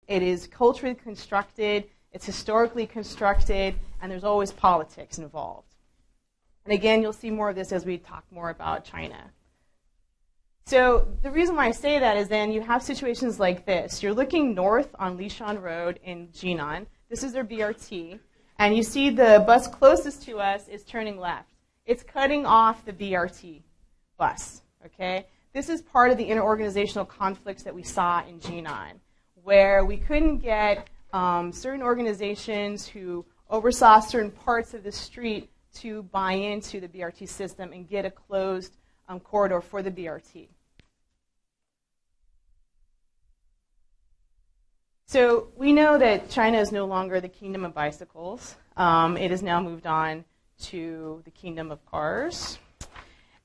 It is culturally constructed, it's historically constructed, and there's always politics involved. And again, you'll see more of this as we talk more about China. So the reason why I say that is then you have situations like this. You're looking north on Lishan Road in Jinan. This is their BRT. And you see the bus closest to us is turning left. It's cutting off the BRT bus. Okay? This is part of the interorganizational conflicts that we saw in Jinan, where we couldn't get certain organizations who oversaw certain parts of the street to buy into the BRT system and get a closed corridor for the BRT. So we know that China is no longer the kingdom of bicycles. It has now moved on to the kingdom of cars.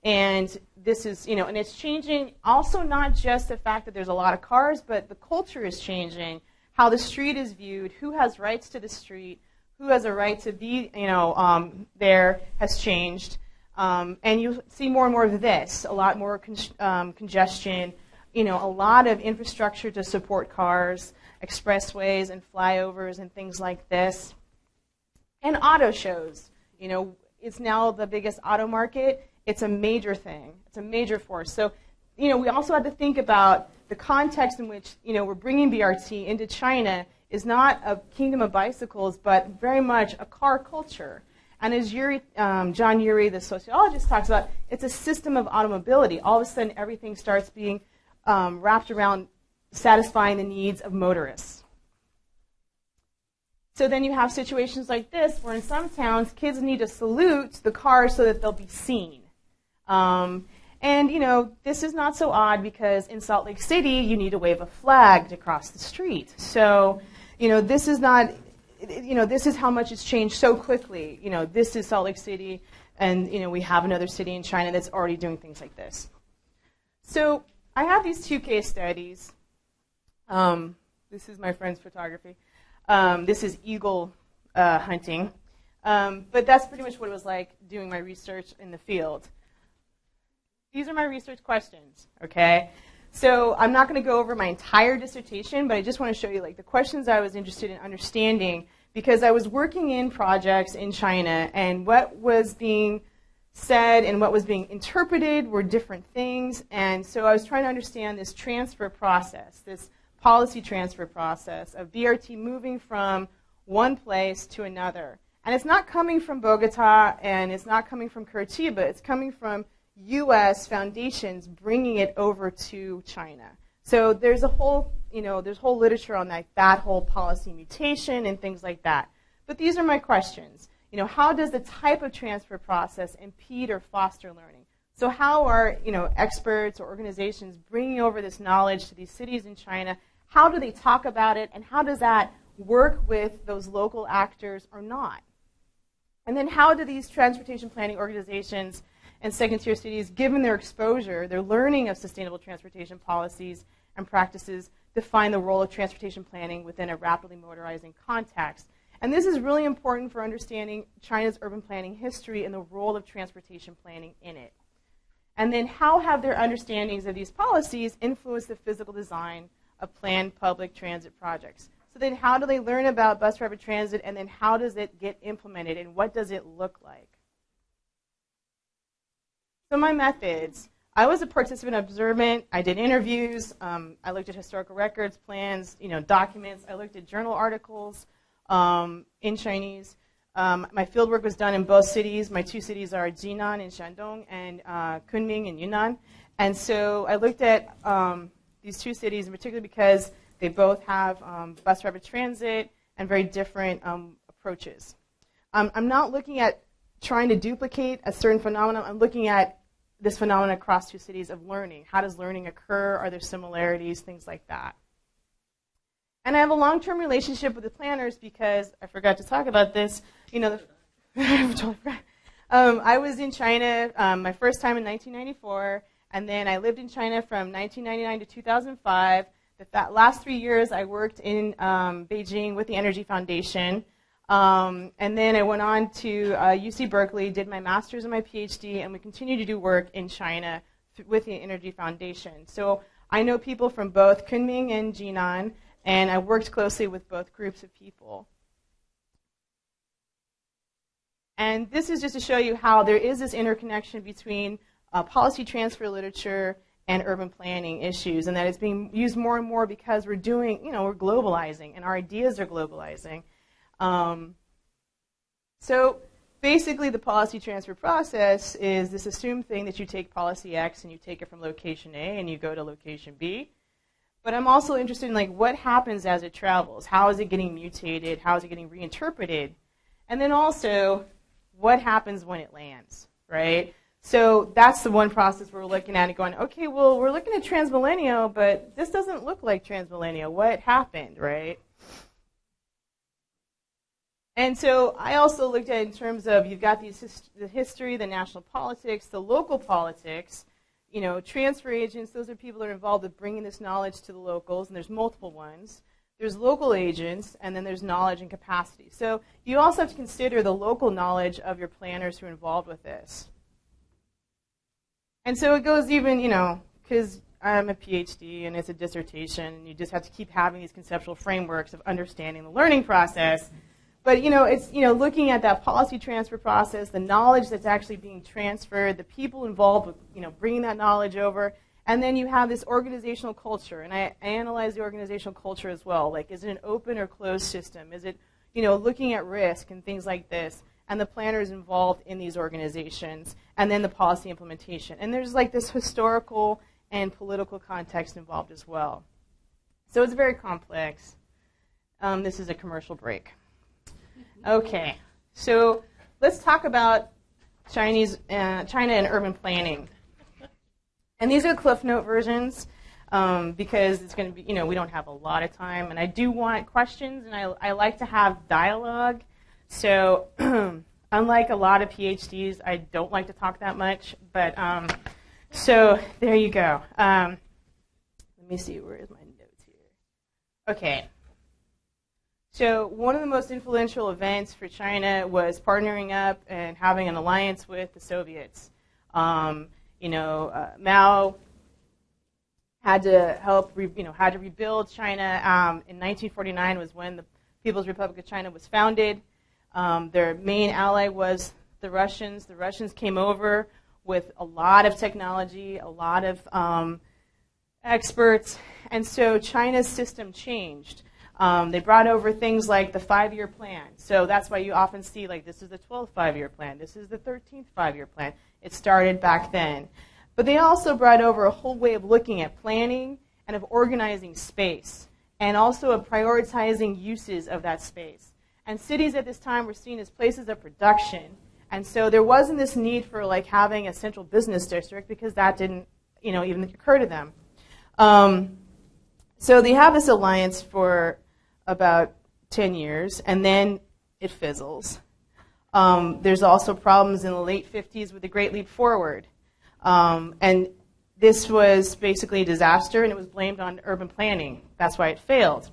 And this is, and it's changing also not just the fact that there's a lot of cars, but the culture is changing, how the street is viewed, who has rights to the street, who has a right to be, there has changed. And you see more and more of this, a lot more congestion, a lot of infrastructure to support cars, expressways and flyovers and things like this. And auto shows. It's now the biggest auto market. It's a major thing. It's a major force. So, we also have to think about the context in which, we're bringing BRT into China is not a kingdom of bicycles, but very much a car culture. And as John Urey, the sociologist, talks about, it's a system of automobility. All of a sudden, everything starts being wrapped around satisfying the needs of motorists. So then you have situations like this, where in some towns, kids need to salute the cars so that they'll be seen. This is not so odd because in Salt Lake City, you need to wave a flag to cross the street. So, this is not, this is how much it's changed so quickly. This is Salt Lake City, and, we have another city in China that's already doing things like this. So I have these two case studies. This is my friend's photography. This is eagle hunting. But that's pretty much what it was like doing my research in the field. These are my research questions, okay? So I'm not going to go over my entire dissertation, but I just want to show you the questions I was interested in understanding, because I was working in projects in China, and what was being said and what was being interpreted were different things. And so I was trying to understand this transfer process, this policy transfer process of BRT moving from one place to another. And it's not coming from Bogota, and it's not coming from Curitiba. It's coming from U.S. foundations bringing it over to China. So there's a whole, there's whole literature on that whole policy mutation and things like that. But these are my questions. How does the type of transfer process impede or foster learning? So how are, experts or organizations bringing over this knowledge to these cities in China? How do they talk about it, and how does that work with those local actors or not? And then how do these transportation planning organizations and second-tier cities, given their exposure, their learning of sustainable transportation policies and practices, define the role of transportation planning within a rapidly motorizing context? And this is really important for understanding China's urban planning history and the role of transportation planning in it. And then how have their understandings of these policies influenced the physical design of planned public transit projects? So then how do they learn about bus rapid transit, and then how does it get implemented, and what does it look like? So my methods. I was a participant observant. I did interviews. I looked at historical records, plans, documents. I looked at journal articles in Chinese. My fieldwork was done in both cities. My two cities are Jinan in Shandong and Kunming in Yunnan. And so I looked at these two cities in particular because they both have bus rapid transit and very different approaches. I'm not looking at trying to duplicate a certain phenomenon. I'm looking at this phenomenon across two cities of learning. How does learning occur? Are there similarities? Things like that. And I have a long-term relationship with the planners because I forgot to talk about this. I was in China my first time in 1994, and then I lived in China from 1999 to 2005. That last 3 years, I worked in Beijing with the Energy Foundation. And then I went on to UC Berkeley, did my master's and my PhD, and we continue to do work in China with the Energy Foundation. So I know people from both Kunming and Jinan, And I worked closely with both groups of people. And this is just to show you how there is this interconnection between policy transfer literature and urban planning issues, and that it's being used more and more because we're doing, we're globalizing, and our ideas are globalizing. So basically, the policy transfer process is this assumed thing that you take policy X and you take it from location A and you go to location B. But I'm also interested in what happens as it travels. How is it getting mutated? How is it getting reinterpreted? And then also, what happens when it lands, right? So that's the one process we're looking at and going, okay, well, we're looking at transmillennial, but this doesn't look like transmillennial. What happened, right? And so I also looked at it in terms of you've got the history, the national politics, the local politics, transfer agents. Those are people that are involved with bringing this knowledge to the locals, and there's multiple ones. There's local agents, and then there's knowledge and capacity. So you also have to consider the local knowledge of your planners who are involved with this. And so it goes even, because I'm a PhD and it's a dissertation, and you just have to keep having these conceptual frameworks of understanding the learning process. But, it's, looking at that policy transfer process, the knowledge that's actually being transferred, the people involved with, bringing that knowledge over, and then you have this organizational culture. And I analyze the organizational culture as well. Is it an open or closed system? Is it, looking at risk and things like this? And the planners involved in these organizations, and then the policy implementation. And there's this historical and political context involved as well. So it's very complex. This is a commercial break. Okay, so let's talk about China and urban planning. And these are Cliff Note versions because it's going to be, we don't have a lot of time. And I do want questions, and I like to have dialogue. So unlike a lot of PhDs, I don't like to talk that much. But so there you go. Let me see, where is my notes here? Okay. So one of the most influential events for China was partnering up and having an alliance with the Soviets. Mao had to help, had to rebuild China. In 1949 was when the People's Republic of China was founded. Their main ally was the Russians. The Russians came over with a lot of technology, a lot of experts, and so China's system changed. They brought over things like the 5-year plan. So that's why you often see, this is the 12th 5-year plan. This is the 13th 5-year plan. It started back then. But they also brought over a whole way of looking at planning and of organizing space, and also of prioritizing uses of that space. And cities at this time were seen as places of production. And so there wasn't this need for having a central business district because that didn't even occur to them. So they have this alliance for about 10 years, and then it fizzles. There's also problems in the late 50s with the Great Leap Forward. And this was basically a disaster, and it was blamed on urban planning. That's why it failed.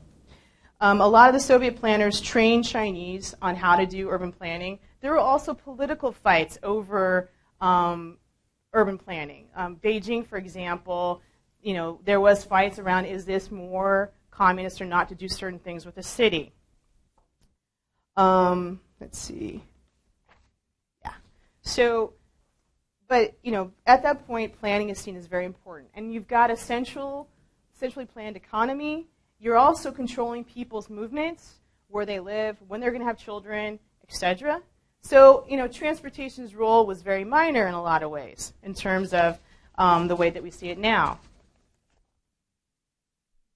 A lot of the Soviet planners trained Chinese on how to do urban planning. There were also political fights over urban planning. Beijing, for example, there was fights around, is this more communist or not to do certain things with the city? Let's see. Yeah. So, but, at that point, planning is seen as very important. And you've got a centrally planned economy. You're also controlling people's movements, where they live, when they're going to have children, etc. So, transportation's role was very minor in a lot of ways in terms of the way that we see it now.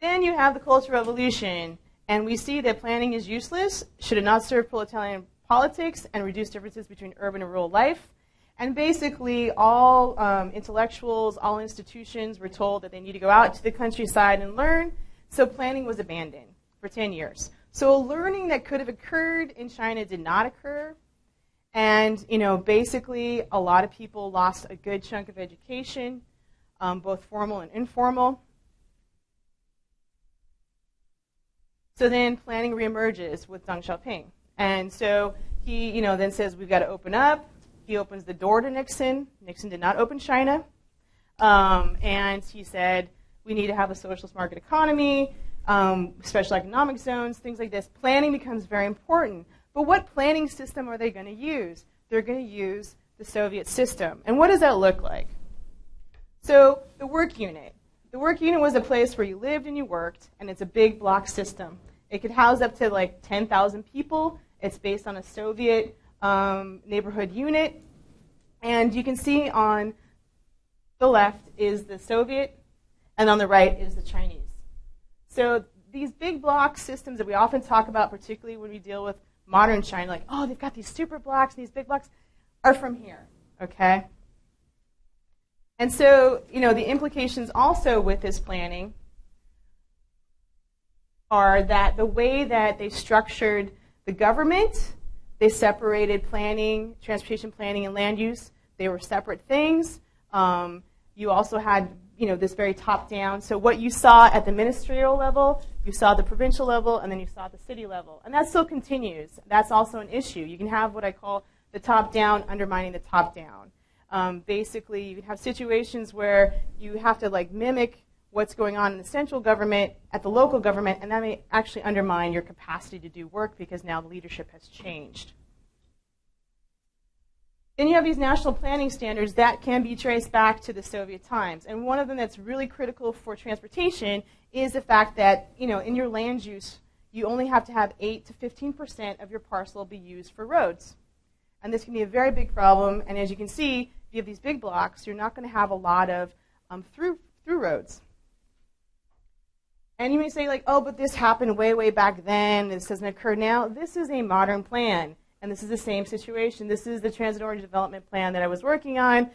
Then you have the Cultural Revolution, and we see that planning is useless, should it not serve proletarian politics, and reduce differences between urban and rural life. And basically, all intellectuals, all institutions were told that they need to go out to the countryside and learn, so planning was abandoned for 10 years. So learning that could have occurred in China did not occur, and basically, a lot of people lost a good chunk of education, both formal and informal. So then planning reemerges with Deng Xiaoping. And so he then says, we've got to open up. He opens the door to Nixon. Nixon did not open China. And he said, we need to have a socialist market economy. special economic zones, things like this. Planning becomes very important. But what planning system are they going to use? They're going to use the Soviet system. And what does that look like? So the work unit. The work unit was a place where you lived and you worked, and it's a big block system. It could house up to like 10,000 people. It's based on a Soviet neighborhood unit. And you can see on the left is the Soviet, and on the right is the Chinese. So these big block systems that we often talk about, particularly when we deal with modern China, like, oh, they've got these super blocks, these big blocks, are from here, okay? And so, the implications also with this planning are that the way that they structured the government, they separated planning, transportation planning, and land use. They were separate things. You also had, this very top-down. So what you saw at the ministerial level, you saw the provincial level, and then you saw the city level. And that still continues. That's also an issue. You can have what I call the top-down undermining the top-down. Basically, you can have situations where you have to mimic what's going on in the central government at the local government, and that may actually undermine your capacity to do work because now the leadership has changed. Then you have these national planning standards that can be traced back to the Soviet times. And one of them that's really critical for transportation is the fact that, in your land use, you only have to have 8 to 15% of your parcel be used for roads. And this can be a very big problem. And as you can see, if you have these big blocks, you're not going to have a lot of through roads. And you may say, oh, but this happened way, way back then. This doesn't occur now. This is a modern plan. And this is the same situation. This is the transit-oriented development plan that I was working on.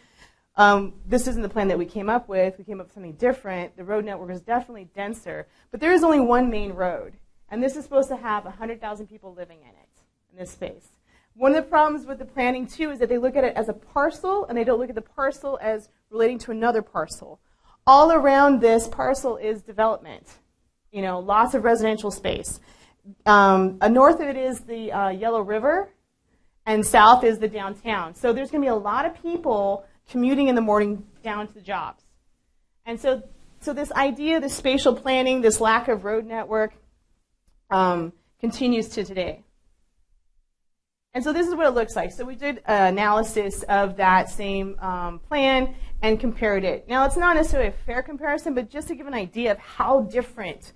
This isn't the plan that we came up with. We came up with something different. The road network is definitely denser. But there is only one main road. And this is supposed to have 100,000 people living in it, in this space. One of the problems with the planning, too, is that they look at it as a parcel, and they don't look at the parcel as relating to another parcel. All around this parcel is development. Lots of residential space. North of it is the Yellow River, and south is the downtown. So there's going to be a lot of people commuting in the morning down to the jobs. And so this idea, this spatial planning, this lack of road network continues to today. And so this is what it looks like. So we did an analysis of that same plan and compared it. Now, it's not necessarily a fair comparison, but just to give an idea of how different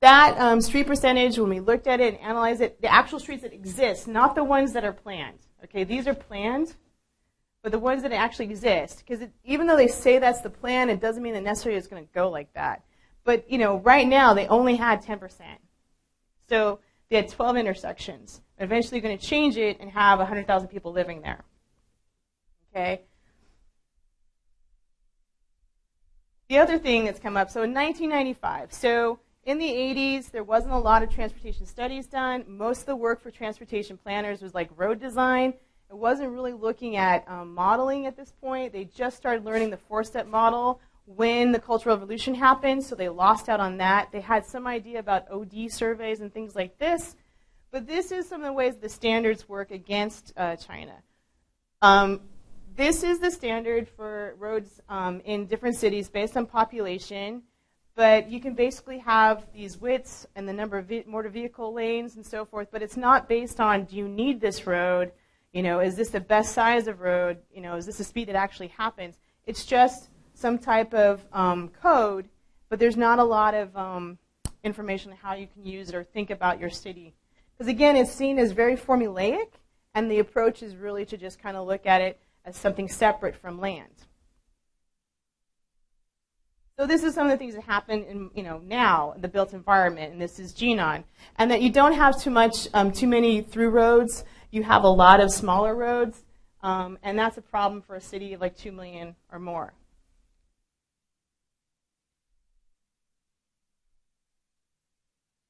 that street percentage, when we looked at it and analyzed it, the actual streets that exist, not the ones that are planned. Okay, these are planned, but the ones that actually exist. Because even though they say that's the plan, it doesn't mean that necessarily it's going to go like that. But, right now, they only had 10%. So they had 12 intersections. Eventually going to change it and have 100,000 people living there. Okay. The other thing that's come up, so in 1995, so in the 80s, there wasn't a lot of transportation studies done. Most of the work for transportation planners was like road design. It wasn't really looking at modeling at this point. They just started learning the four-step model when the Cultural Revolution happened, so they lost out on that. They had some idea about OD surveys and things like this. But this is some of the ways the standards work against China. This is the standard for roads in different cities based on population. But you can basically have these widths and the number of motor vehicle lanes and so forth. But it's not based on, do you need this road? Is this the best size of road? Is this the speed that actually happens? It's just some type of code. But there's not a lot of information on how you can use it or think about your city. Because again, it's seen as very formulaic, and the approach is really to just kind of look at it as something separate from land. So this is some of the things that happen in now in the built environment, and this is Jinan, and that you don't have too many through roads. You have a lot of smaller roads, and that's a problem for a city of like 2 million or more.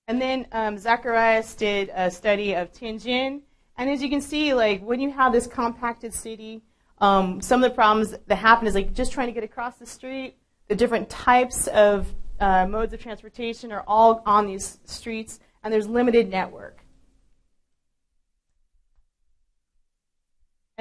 And then Zacharias did a study of Tianjin. And as you can see, when you have this compacted city, some of the problems that happen is just trying to get across the street. The different types of modes of transportation are all on these streets, and there's limited network.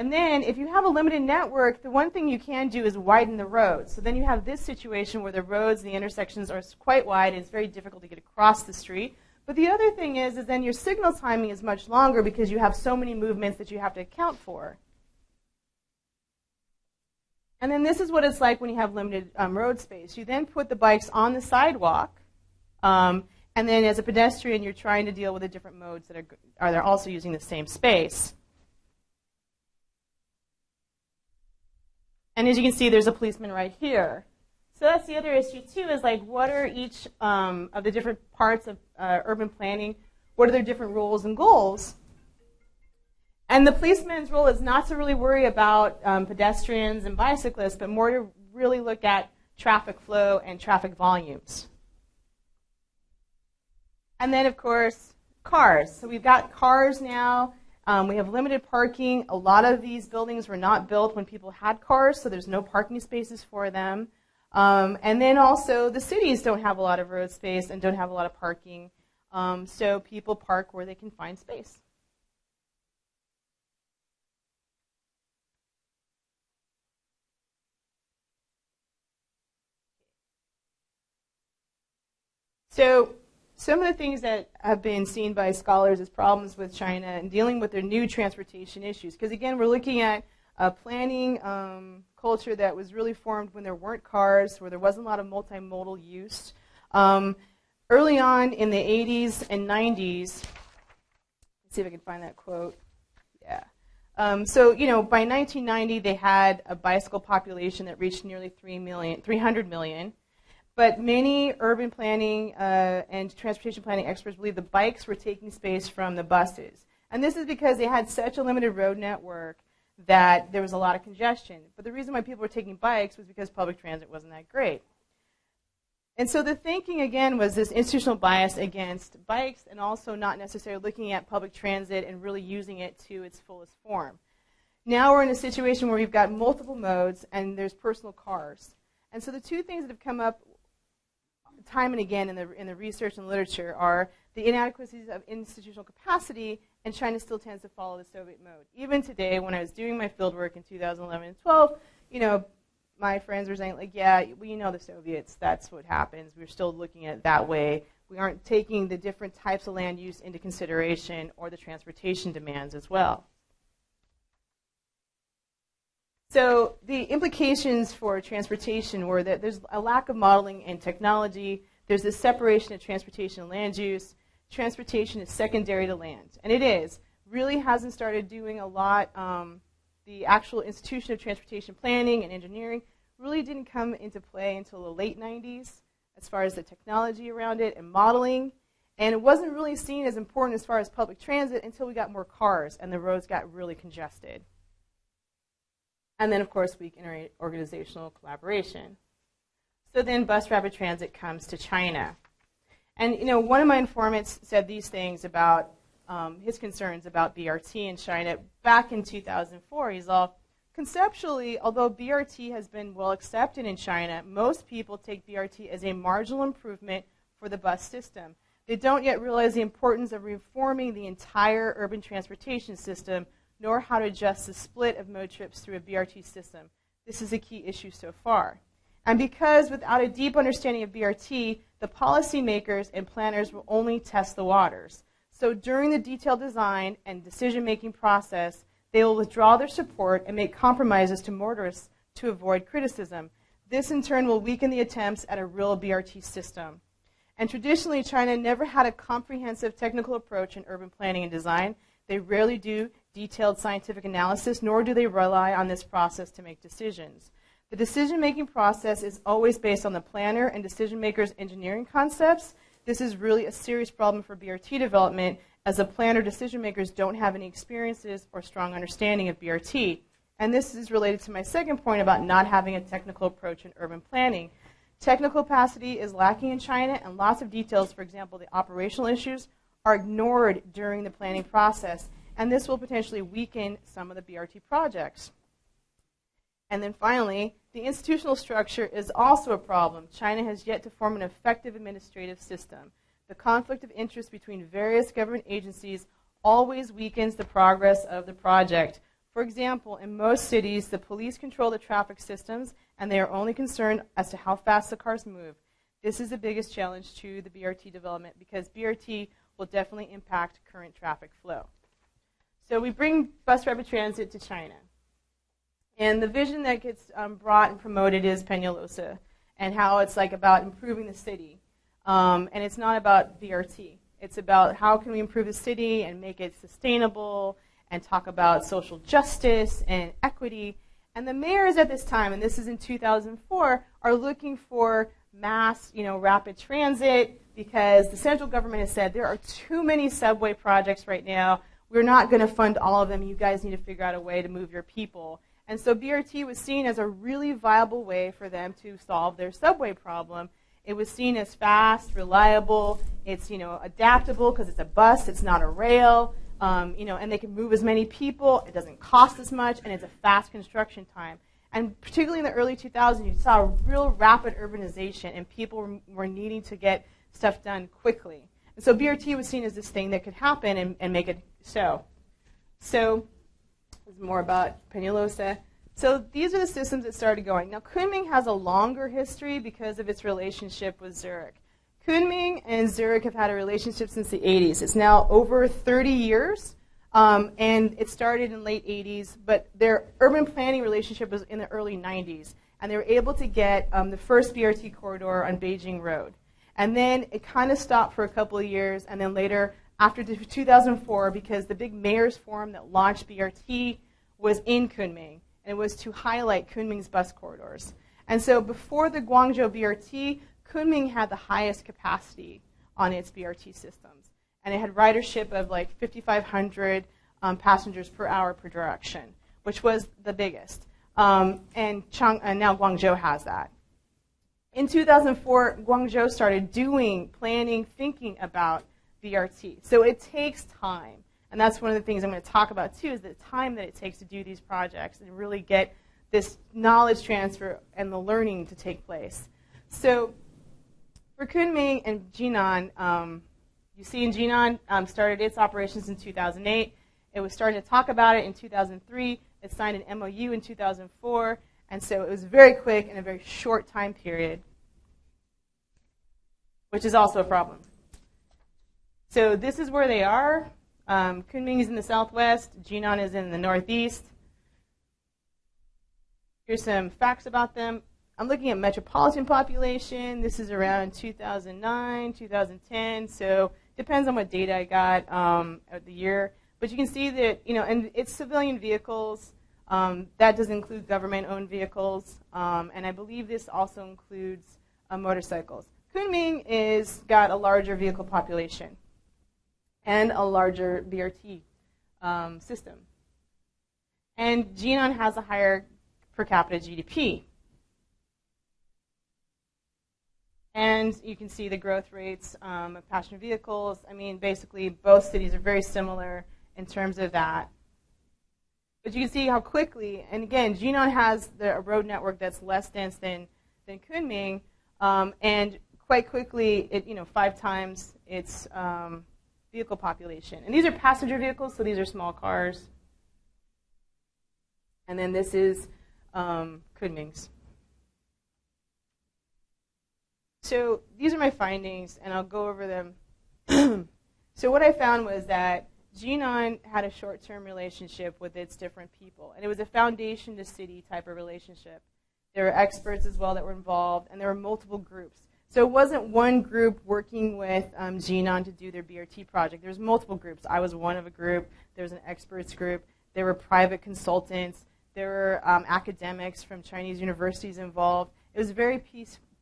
And then if you have a limited network, the one thing you can do is widen the roads. So then you have this situation where the roads and the intersections are quite wide and it's very difficult to get across the street. But the other thing is then your signal timing is much longer because you have so many movements that you have to account for. And then this is what it's like when you have limited road space. You then put the bikes on the sidewalk, and then as a pedestrian, you're trying to deal with the different modes that are also using the same space. And as you can see, there's a policeman right here. So that's the other issue, too, is like what are each of the different parts of urban planning, what are their different roles and goals? And the policeman's role is not to really worry about pedestrians and bicyclists, but more to really look at traffic flow and traffic volumes. And then, of course, cars. So we've got cars now. We have limited parking. A lot of these buildings were not built when people had cars, so there's no parking spaces for them. And then also the cities don't have a lot of road space and don't have a lot of parking, so people park where they can find space. So some of the things that have been seen by scholars as problems with China and dealing with their new transportation issues, because again, we're looking at a planning culture that was really formed when there weren't cars, where there wasn't a lot of multimodal use. Early on in the 80s and 90s, let's see if I can find that quote. Yeah. So, you know, by 1990, they had a bicycle population that reached nearly 300 million. But many urban planning and transportation planning experts believe the bikes were taking space from the buses. And this is because they had such a limited road network that there was a lot of congestion. But the reason why people were taking bikes was because public transit wasn't that great. And so the thinking, again, was this institutional bias against bikes and also not necessarily looking at public transit and really using it to its fullest form. Now we're in a situation where we've got multiple modes and there's personal cars. And so the two things that have come up time and again in the research and literature are the inadequacies of institutional capacity, and China still tends to follow the Soviet mode. Even today, when I was doing my fieldwork in 2011 and 12, you know, my friends were saying, like, yeah, well, you know the Soviets, that's what happens. We're still looking at it that way. We aren't taking the different types of land use into consideration or the transportation demands as well. So the implications for transportation were that there's a lack of modeling and technology. There's this separation of transportation and land use. Transportation is secondary to land, and it is. Really hasn't started doing a lot. The actual institution of transportation planning and engineering really didn't come into play until the late 90s as far as the technology around it and modeling. And it wasn't really seen as important as far as public transit until we got more cars and the roads got really congested. And then, of course, weak interorganizational collaboration. So then bus rapid transit comes to China. And, you know, one of my informants said these things about his concerns about BRT in China back in 2004. He's all, conceptually, although BRT has been well accepted in China, most people take BRT as a marginal improvement for the bus system. They don't yet realize the importance of reforming the entire urban transportation system, nor how to adjust the split of mode trips through a BRT system. This is a key issue so far. And because without a deep understanding of BRT, the policymakers and planners will only test the waters. So during the detailed design and decision-making process, they will withdraw their support and make compromises to motorists to avoid criticism. This in turn will weaken the attempts at a real BRT system. And traditionally, China never had a comprehensive technical approach in urban planning and design. They rarely do detailed scientific analysis, nor do they rely on this process to make decisions. The decision-making process is always based on the planner and decision-maker's engineering concepts. This is really a serious problem for BRT development, as the planner decision-makers don't have any experiences or strong understanding of BRT. And this is related to my second point about not having a technical approach in urban planning. Technical capacity is lacking in China, and lots of details, for example, the operational issues, are ignored during the planning process. And this will potentially weaken some of the BRT projects. And then finally, the institutional structure is also a problem. China has yet to form an effective administrative system. The conflict of interest between various government agencies always weakens the progress of the project. For example, in most cities, the police control the traffic systems, and they are only concerned as to how fast the cars move. This is the biggest challenge to the BRT development because BRT will definitely impact current traffic flow. So we bring bus rapid transit to China. And the vision that gets brought and promoted is Peñalosa and how it's like about improving the city. And it's not about BRT. It's about how can we improve the city and make it sustainable and talk about social justice and equity. And the mayors at this time, and this is in 2004, are looking for mass, rapid transit because the central government has said there are too many subway projects right now. We're not going to fund all of them. You guys need to figure out a way to move your people. And so BRT was seen as a really viable way for them to solve their subway problem. It was seen as fast, reliable. It's adaptable because it's a bus. It's not a rail. And they can move as many people. It doesn't cost as much, and it's a fast construction time. And particularly in the early 2000s, you saw a real rapid urbanization, and people were needing to get stuff done quickly. And so BRT was seen as this thing that could happen and make it so. So this is more about Peñalosa. So these are the systems that started going. Now, Kunming has a longer history because of its relationship with Zurich. Kunming and Zurich have had a relationship since the 80s. It's now over 30 years, and it started in late 80s, but their urban planning relationship was in the early 90s, and they were able to get the first BRT corridor on Beijing Road. And then it kind of stopped for a couple of years, and then later, after 2004, because the big mayors forum that launched BRT was in Kunming, and it was to highlight Kunming's bus corridors. And so before the Guangzhou BRT, Kunming had the highest capacity on its BRT systems. And it had ridership of like 5,500 passengers per hour per direction, which was the biggest. And now Guangzhou has that. In 2004, Guangzhou started planning, thinking about BRT. So it takes time. And that's one of the things I'm going to talk about, too, is the time that it takes to do these projects and really get this knowledge transfer and the learning to take place. So for Kunming and Jinan, you see in Jinan started its operations in 2008. It was starting to talk about it in 2003. It signed an MOU in 2004. And so it was very quick in a very short time period, which is also a problem. So this is where they are. Kunming is in the southwest. Jinan is in the northeast. Here's some facts about them. I'm looking at metropolitan population. This is around 2009, 2010. So depends on what data I got at the year. But you can see that, and it's civilian vehicles. That does include government-owned vehicles. And I believe this also includes motorcycles. Kunming is got a larger vehicle population and a larger BRT system. And Jinan has a higher per capita GDP. And you can see the growth rates of passenger vehicles. I mean, basically, both cities are very similar in terms of that. But you can see how quickly, and again, Jinan has a road network that's less dense than Kunming, and quite quickly, 5 times its vehicle population. And these are passenger vehicles, so these are small cars. And then this is Kunming's. So these are my findings, and I'll go over them. So what I found was that Jinan had a short-term relationship with its different people, and it was a foundation-to-city type of relationship. There were experts as well that were involved, and there were multiple groups. So it wasn't one group working with Jinan to do their BRT project. There was multiple groups. I was one of a group. There was an experts group. There were private consultants. There were academics from Chinese universities involved. It was very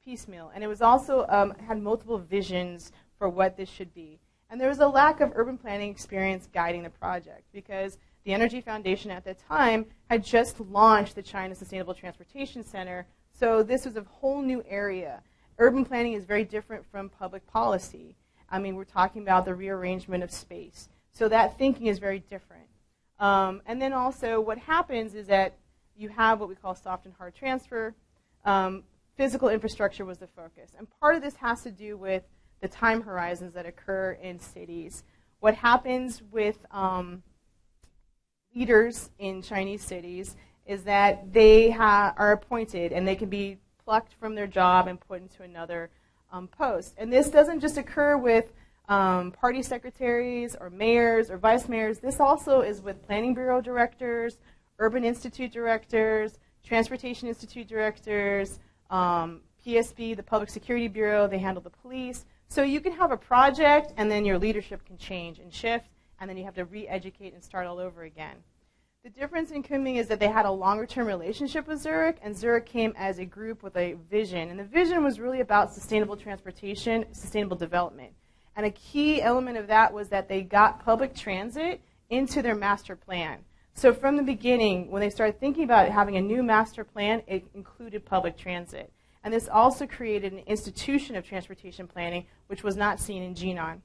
piecemeal, and it was also had multiple visions for what this should be. And there was a lack of urban planning experience guiding the project because the Energy Foundation at that time had just launched the China Sustainable Transportation Center, so this was a whole new area. Urban planning is very different from public policy. I mean, we're talking about the rearrangement of space. So that thinking is very different. And then also what happens is that you have what we call soft and hard transfer. Physical infrastructure was the focus. And part of this has to do with the time horizons that occur in cities. What happens with leaders in Chinese cities is that they are appointed and they can be plucked from their job and put into another post. And this doesn't just occur with party secretaries or mayors or vice mayors. This also is with planning bureau directors, urban institute directors, transportation institute directors, PSB, the Public Security Bureau, they handle the police. So you can have a project and then your leadership can change and shift, and then you have to re-educate and start all over again. The difference in Kunming is that they had a longer-term relationship with Zurich, and Zurich came as a group with a vision. And the vision was really about sustainable transportation, sustainable development. And a key element of that was that they got public transit into their master plan. So from the beginning, when they started thinking about having a new master plan, it included public transit. And this also created an institution of transportation planning, which was not seen in Jinan.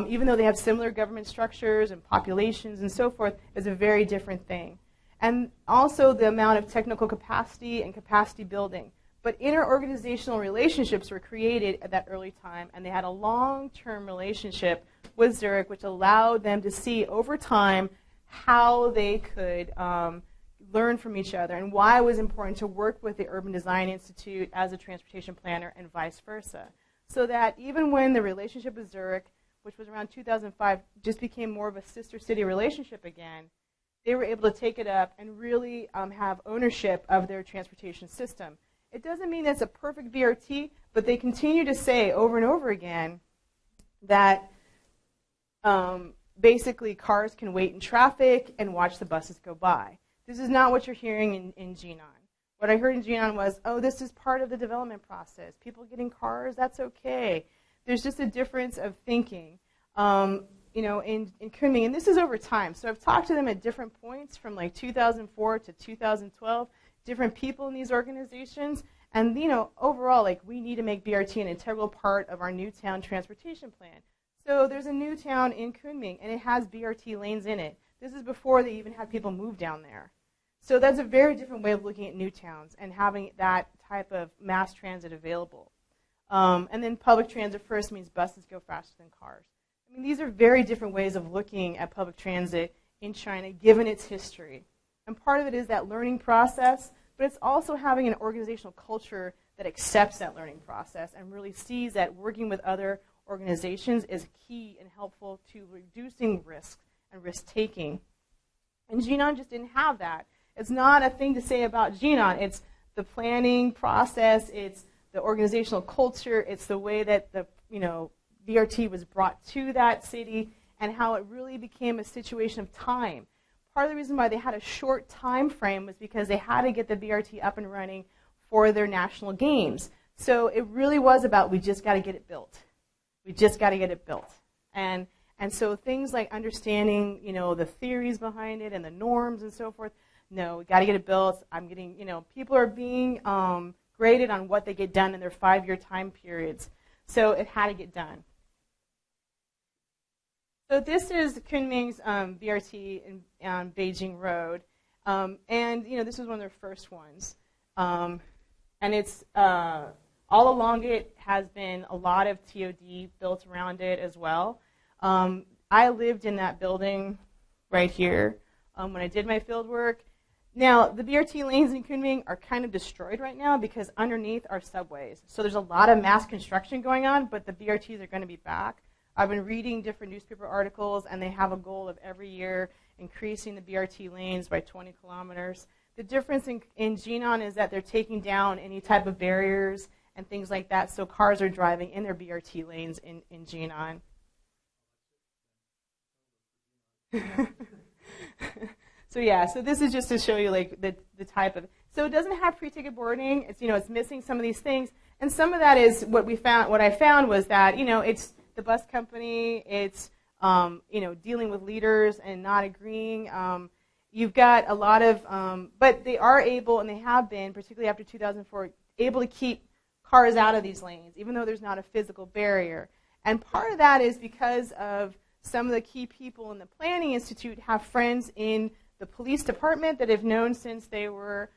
Even though they have similar government structures and populations and so forth, it's a very different thing. And also the amount of technical capacity and capacity building. But inter-organizational relationships were created at that early time, and they had a long-term relationship with Zurich, which allowed them to see over time how they could learn from each other and why it was important to work with the Urban Design Institute as a transportation planner and vice versa. So that even when the relationship with Zurich, which was around 2005, just became more of a sister city relationship again, they were able to take it up and really have ownership of their transportation system. It doesn't mean it's a perfect BRT, but they continue to say over and over again that basically cars can wait in traffic and watch the buses go by. This is not what you're hearing in Jinan. What I heard in Jinan was, oh, this is part of the development process. People getting cars, that's okay. There's just a difference of thinking, in Kunming, and this is over time. So I've talked to them at different points from like 2004 to 2012, different people in these organizations, and overall, like we need to make BRT an integral part of our new town transportation plan. So there's a new town in Kunming, and it has BRT lanes in it. This is before they even had people move down there. So that's a very different way of looking at new towns and having that type of mass transit available. And then public transit first means buses go faster than cars. I mean, these are very different ways of looking at public transit in China, given its history. And part of it is that learning process, but it's also having an organizational culture that accepts that learning process and really sees that working with other organizations is key and helpful to reducing risk and risk-taking. And Jinan just didn't have that. It's not a thing to say about Jinan. It's the planning process. It's the organizational culture. It's the way that the BRT was brought to that city and how it really became a situation of time. Part of the reason why they had a short time frame was because they had to get the BRT up and running for their national games. So it really was about we just got to get it built. We just got to get it built. And so things like understanding, the theories behind it and the norms and so forth, no, we got to get it built. People are being graded on what they get done in their 5-year time periods. So it had to get done. So this is Kunming's BRT on Beijing Road. This was one of their first ones. And it's all along it has been a lot of TOD built around it as well. I lived in that building right here when I did my field work. Now, the BRT lanes in Kunming are kind of destroyed right now because underneath are subways. So there's a lot of mass construction going on, but the BRTs are going to be back. I've been reading different newspaper articles, and they have a goal of every year increasing the BRT lanes by 20 kilometers. The difference in Jinan is that they're taking down any type of barriers and things like that, so cars are driving in their BRT lanes in Jinan. So this is just to show you like the type of. So it doesn't have pre-ticket boarding. It's it's missing some of these things, and some of that is what we found. What I found was that it's the bus company. It's dealing with leaders and not agreeing. You've got a lot of, but they are able, and they have been, particularly after 2004, able to keep cars out of these lanes, even though there's not a physical barrier. And part of that is because of some of the key people in the Planning Institute have friends in the police department that have known since they were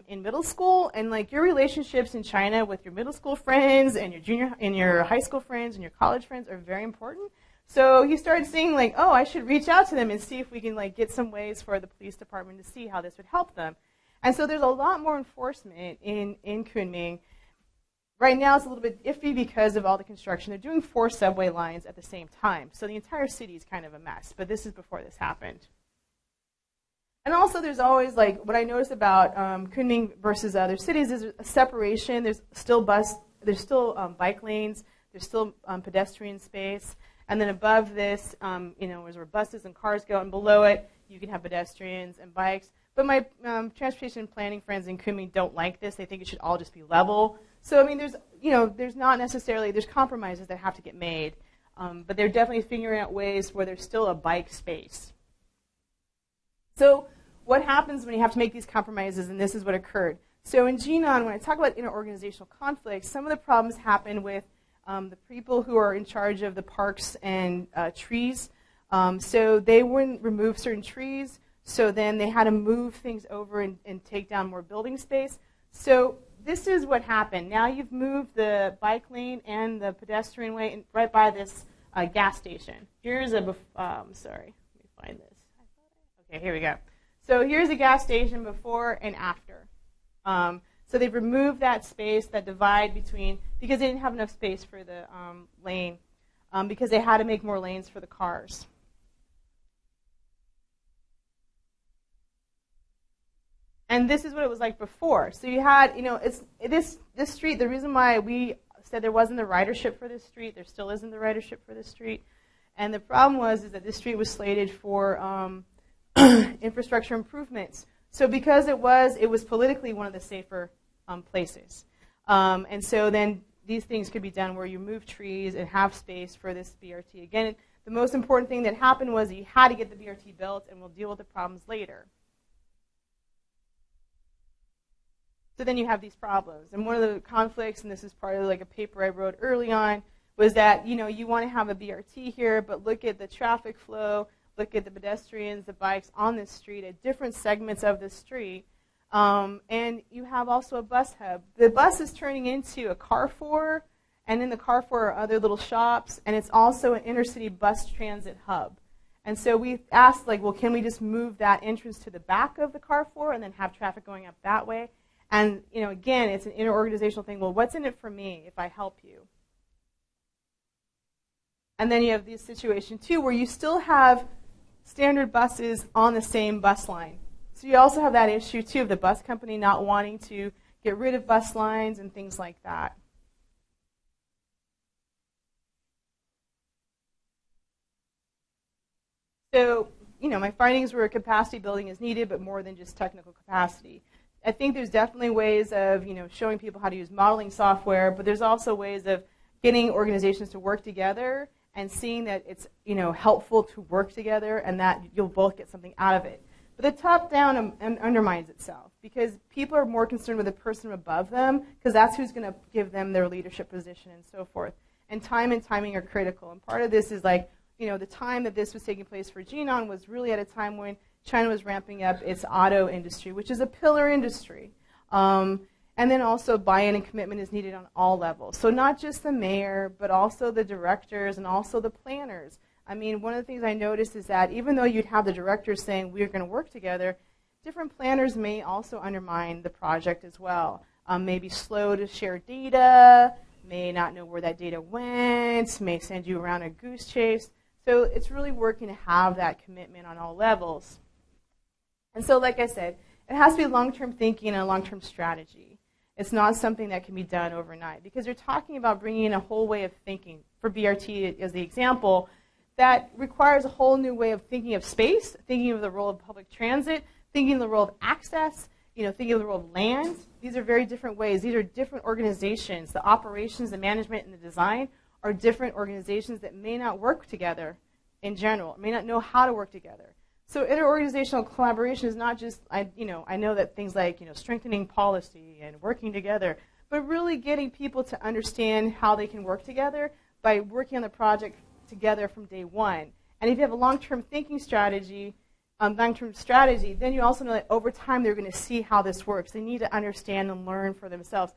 in middle school, and like your relationships in China with your middle school friends and your high school friends and your college friends are very important. So he started seeing like, oh, I should reach out to them and see if we can like get some ways for the police department to see how this would help them. And so there's a lot more enforcement in Kunming. Right now it's a little bit iffy because of all the construction. They're doing 4 subway lines at the same time. So the entire city is kind of a mess. But this is before this happened. And also there's always, like, what I noticed about Kunming versus other cities is a separation. There's still bike lanes. There's still pedestrian space. And then above this, is where buses and cars go. And below it, you can have pedestrians and bikes. But my transportation planning friends in Kunming don't like this. They think it should all just be level. So, I mean, there's compromises that have to get made. But they're definitely figuring out ways where there's still a bike space. So what happens when you have to make these compromises, and this is what occurred. So in Jinan, when I talk about interorganizational conflicts, some of the problems happen with the people who are in charge of the parks and trees. So they wouldn't remove certain trees. So then they had to move things over and take down more building space. So this is what happened. Now you've moved the bike lane and the pedestrian way right by this gas station. Here's sorry, let me find this. Okay, here we go. So here's a gas station before and after. So they've removed that space, that divide between, because they didn't have enough space for the lane, because they had to make more lanes for the cars. And this is what it was like before. So you had, this street, the reason why we said there wasn't the ridership for this street, there still isn't the ridership for this street. And the problem is that this street was slated for infrastructure improvements. So because it was politically one of the safer places. And so then these things could be done where you move trees and have space for this BRT. Again, the most important thing that happened was that you had to get the BRT built, and we'll deal with the problems later. So then you have these problems. And one of the conflicts, and this is part of like a paper I wrote early on, was that you want to have a BRT here, but look at the traffic flow, look at the pedestrians, the bikes on this street at different segments of the street. And you have also a bus hub. The bus is turning into a Carrefour, and in the Carrefour are other little shops, and it's also an intercity bus transit hub. And so we asked, like, well, can we just move that entrance to the back of the Carrefour and then have traffic going up that way? And, again, it's an interorganizational thing. Well, what's in it for me if I help you? And then you have this situation, too, where you still have standard buses on the same bus line. So you also have that issue, too, of the bus company not wanting to get rid of bus lines and things like that. So, my findings were capacity building is needed, but more than just technical capacity. I think there's definitely ways of, showing people how to use modeling software, but there's also ways of getting organizations to work together and seeing that it's, helpful to work together and that you'll both get something out of it. But the top-down undermines itself because people are more concerned with the person above them because that's who's going to give them their leadership position and so forth. And time and timing are critical. And part of this is like, the time that this was taking place for Jinan was really at a time when China was ramping up its auto industry, which is a pillar industry. And then also buy-in and commitment is needed on all levels. So not just the mayor, but also the directors and also the planners. I mean, one of the things I noticed is that even though you'd have the directors saying we're going to work together, different planners may also undermine the project as well. May be slow to share data, may not know where that data went, may send you around a goose chase. So it's really working to have that commitment on all levels. And so, like I said, it has to be long-term thinking and a long-term strategy. It's not something that can be done overnight because you're talking about bringing in a whole way of thinking. For BRT as the example, that requires a whole new way of thinking of space, thinking of the role of public transit, thinking of the role of access, thinking of the role of land. These are very different ways. These are different organizations. The operations, the management, and the design are different organizations that may not work together in general, may not know how to work together. So interorganizational collaboration is not just, I know that things like, strengthening policy and working together, but really getting people to understand how they can work together by working on the project together from day one. And if you have a long-term thinking strategy, then you also know that over time they're going to see how this works. They need to understand and learn for themselves.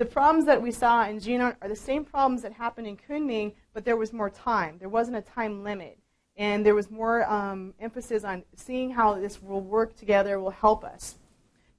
The problems that we saw in Jinan are the same problems that happened in Kunming, but there was more time. There wasn't a time limit. And there was more emphasis on seeing how this will work together will help us.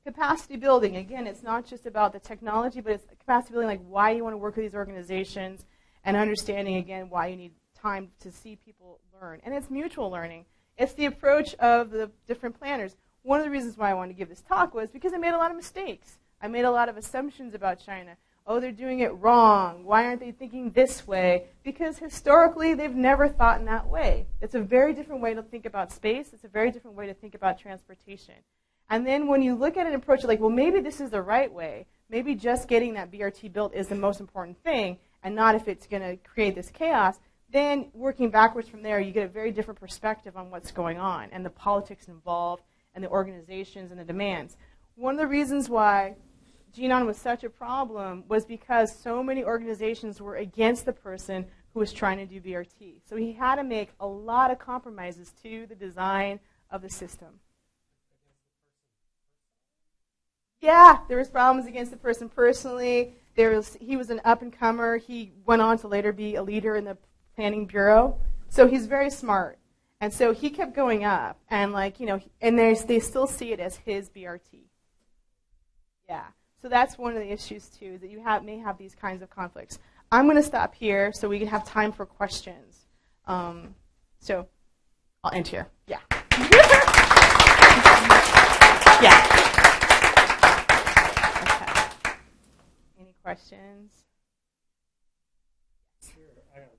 Capacity building, again, it's not just about the technology, but it's capacity building, like why you want to work with these organizations, and understanding, again, why you need time to see people learn. And it's mutual learning. It's the approach of the different planners. One of the reasons why I wanted to give this talk was because I made a lot of mistakes. I made a lot of assumptions about China. Oh, they're doing it wrong. Why aren't they thinking this way? Because historically, they've never thought in that way. It's a very different way to think about space. It's a very different way to think about transportation. And then when you look at an approach like, well, maybe this is the right way. Maybe just getting that BRT built is the most important thing, and not if it's going to create this chaos. Then working backwards from there, you get a very different perspective on what's going on and the politics involved and the organizations and the demands. One of the reasons why Jinan was such a problem was because so many organizations were against the person who was trying to do BRT. So he had to make a lot of compromises to the design of the system. Yeah, there was problems against the person personally. He was an up-and-comer. He went on to later be a leader in the planning bureau. So he's very smart. And so he kept going up. And and they still see it as his BRT. Yeah. So that's one of the issues, too, that you may have these kinds of conflicts. I'm going to stop here so we can have time for questions. So I'll end here. Yeah. Yeah. Okay. Any questions? Sure. I have a bunch of questions.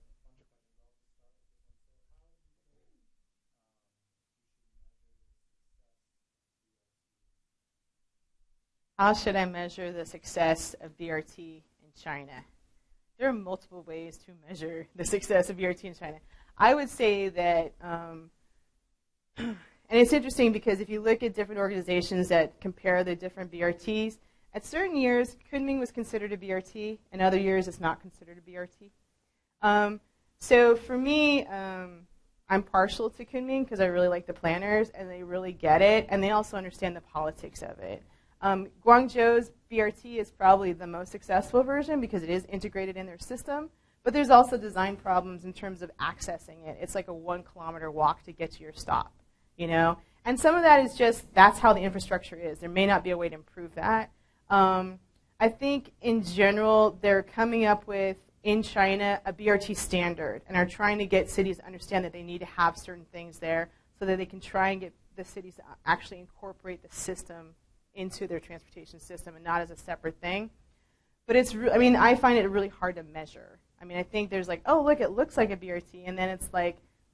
How should I measure the success of BRT in China? There are multiple ways to measure the success of BRT in China. I would say that, and it's interesting because if you look at different organizations that compare the different BRTs, at certain years, Kunming was considered a BRT, and other years it's not considered a BRT. So for me, I'm partial to Kunming because I really like the planners, and they really get it, and they also understand the politics of it. Guangzhou's BRT is probably the most successful version because it is integrated in their system, but there's also design problems in terms of accessing it. It's like a 1 kilometer walk to get to your stop, And some of that is just, that's how the infrastructure is. There may not be a way to improve that. I think in general, they're coming up with, in China, a BRT standard and are trying to get cities to understand that they need to have certain things there so that they can try and get the cities to actually incorporate the system into their transportation system and not as a separate thing. But I find it really hard to measure. I think there's oh, look, it looks like a BRT, and then it's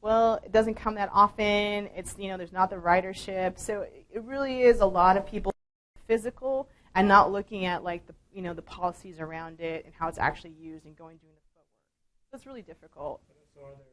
well, it doesn't come that often. It's, there's not the ridership. So it really is a lot of people physical and not looking at the policies around it and how it's actually used and doing the footwork. So it's really difficult. So are there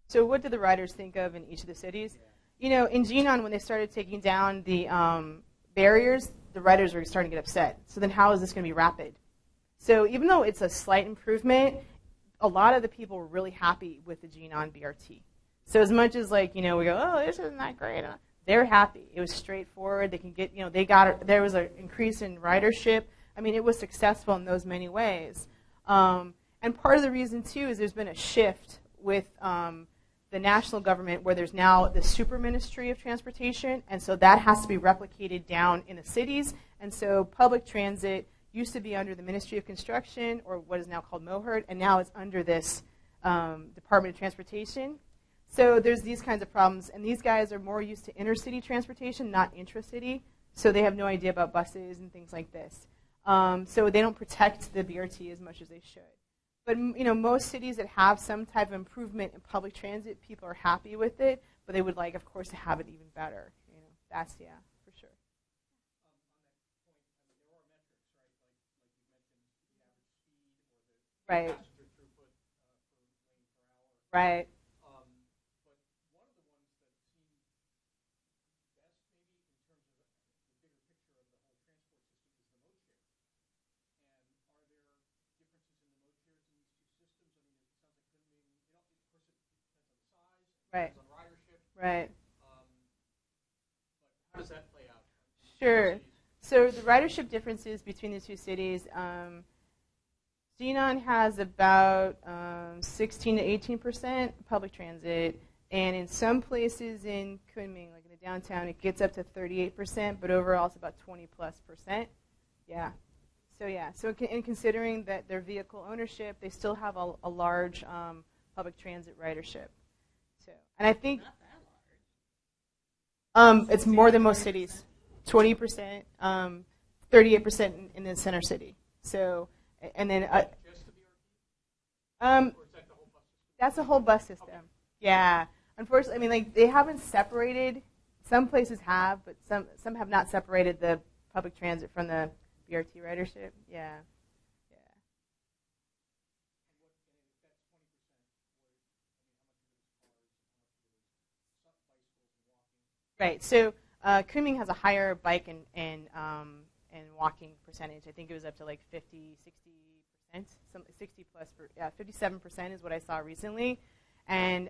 So what do the riders think of in each of the cities? In Jinan, when they started taking down the barriers, the riders were starting to get upset. So then how is this going to be rapid? So even though it's a slight improvement, a lot of the people were really happy with the Jinan BRT. So as much as we go, oh, this isn't that great, they're happy. It was straightforward. They can get, there was an increase in ridership. It was successful in those many ways. And part of the reason, too, is there's been a shift with the national government where there's now the super ministry of transportation, and so that has to be replicated down in the cities. And so public transit used to be under the Ministry of Construction, or what is now called MOHURD, and now it's under this Department of Transportation. So there's these kinds of problems, and these guys are more used to inner-city transportation, not intra-city, so they have no idea about buses and things like this. So they don't protect the BRT as much as they should. But most cities that have some type of improvement in public transit, people are happy with it, but they would like, of course, to have it even better. That's, yeah, for sure. Right. Right. Right. on ridership. Right. But how does that play out? Sure. So the ridership differences between the two cities, Jinan has about 16 to 18% public transit, and in some places in Kunming, like in the downtown, it gets up to 38%, but overall it's about 20+%. Yeah. So in considering that their vehicle ownership, they still have a large public transit ridership. So, and I think Not that large. it's more than most cities. 20%, 38% in the center city. So, and then Just the BRT? Or is that the whole bus system? that's a whole bus system. Okay. Yeah. Unfortunately, I mean, like they haven't separated. Some places have, but some have not separated the public transit from the BRT ridership. Yeah. Yeah. Right. So Kunming has a higher bike and walking percentage. I think it was up to like 50, 60%, 60 plus, 57% is what I saw recently. And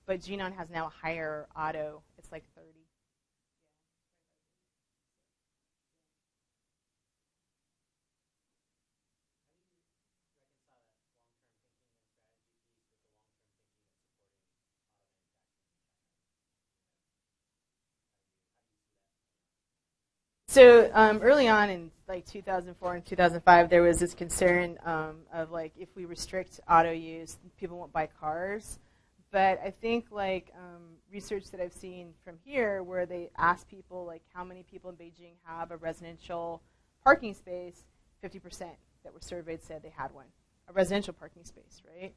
but Jinan has now a higher auto. It's like 30. So early on in like 2004 and 2005, there was this concern of like if we restrict auto use, people won't buy cars. But I think like research that I've seen from here, where they ask people like how many people in Beijing have a residential parking space, 50% that were surveyed said they had one, a residential parking space, right?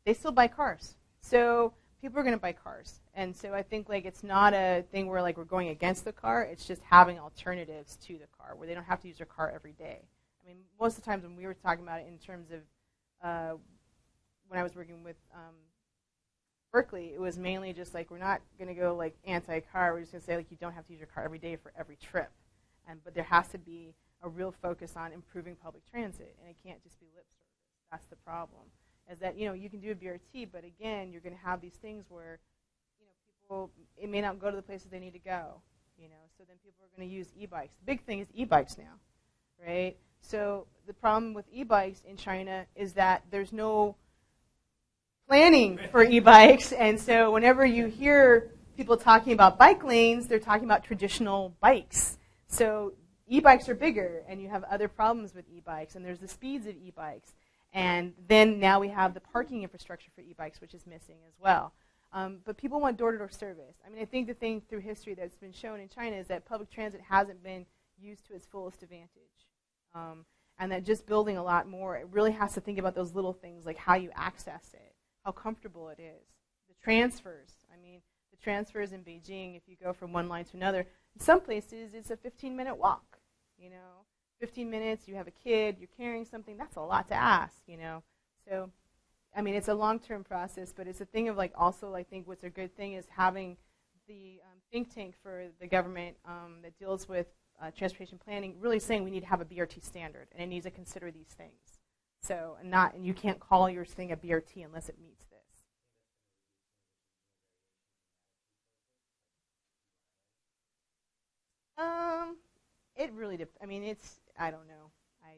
They still buy cars. So people are going to buy cars. And so I think like it's not a thing where like we're going against the car. It's just having alternatives to the car where they don't have to use their car every day. I mean, most of the times when we were talking about it in terms of when I was working with Berkeley, it was mainly just like we're not going to go like anti-car. We're just going to say like you don't have to use your car every day for every trip. But there has to be a real focus on improving public transit, and it can't just be lip service. That's the problem. Is that you can do a BRT, but again, you're going to have these things where people it may not go to the places they need to go. So then people are going to use e-bikes. The big thing is e-bikes now, right? So the problem with e-bikes in China is that there's no planning for e-bikes, and so whenever you hear people talking about bike lanes, they're talking about traditional bikes. So e-bikes are bigger, and you have other problems with e-bikes, and there's the speeds of e-bikes. And then now we have the parking infrastructure for e-bikes, which is missing as well. But people want door-to-door service. I mean, I think the thing through history that's been shown in China is that public transit hasn't been used to its fullest advantage. And that just building a lot more, it really has to think about those little things, like how you access it, how comfortable it is. The transfers. I mean, the transfers in Beijing, if you go from one line to another, in some places it's a 15-minute walk, 15 minutes, you have a kid, you're carrying something, that's a lot to ask, So, I mean, it's a long-term process, but it's a thing of like also I think what's a good thing is having the think tank for the government that deals with transportation planning really saying we need to have a BRT standard, and it needs to consider these things. So, and you can't call your thing a BRT unless it meets this. It really depends. I mean, I don't know. I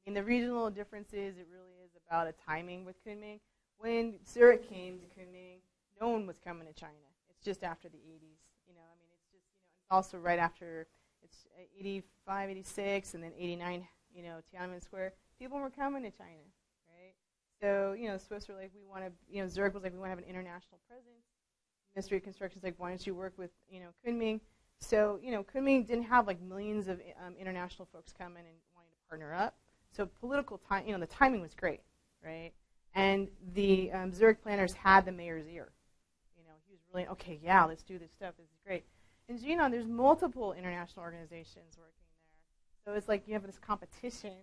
mean, the regional differences, it really is about a timing with Kunming. When Zurich came to Kunming, no one was coming to China. It's just after the 80s. I mean, it's just, it's also right after, it's 85, 86, and then 89, Tiananmen Square. People were coming to China, right? So, Swiss were like, we want to, Zurich was like, we want to have an international presence. Ministry of Construction is like, why don't you work with, Kunming? So, Kunming didn't have like millions of international folks coming and wanting to partner up. So political time, the timing was great, right? And the Zurich planners had the mayor's ear. He was really, okay, yeah, let's do this stuff. This is great. In Jinan, there's multiple international organizations working there. So it's like you have this competition.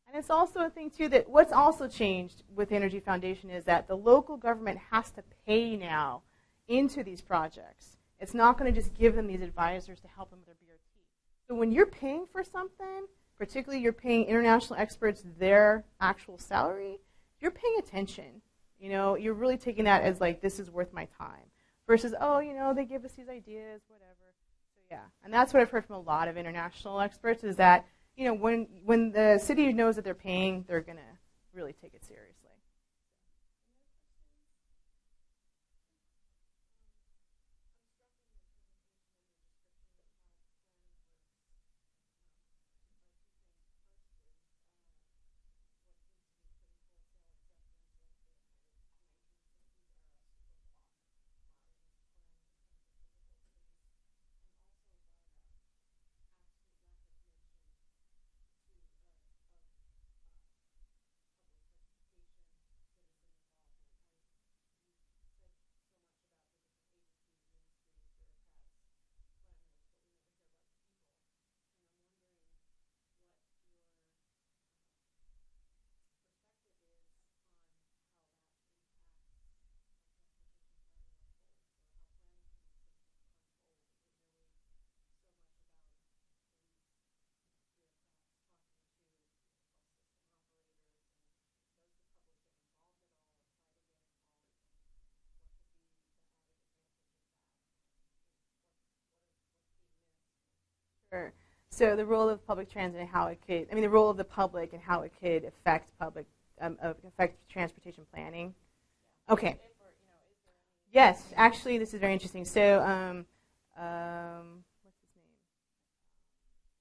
And it's also a thing, too, that what's also changed with the Energy Foundation is that the local government has to pay now into these projects. It's not going to just give them these advisors to help them with their BRT. So when you're paying for something, particularly you're paying international experts their actual salary, you're paying attention. You know, you're really taking that as like, this is worth my time, versus, oh, you know, they give us these ideas, whatever. So yeah, and that's what I've heard from a lot of international experts is that, you know, when the city knows that they're paying, they're gonna really take it seriously. Sure. So the role of public transit and how it could, I mean, the role of the public and how it could affect affect transportation planning. Okay. Yes, actually, this is very interesting. So, what's his name?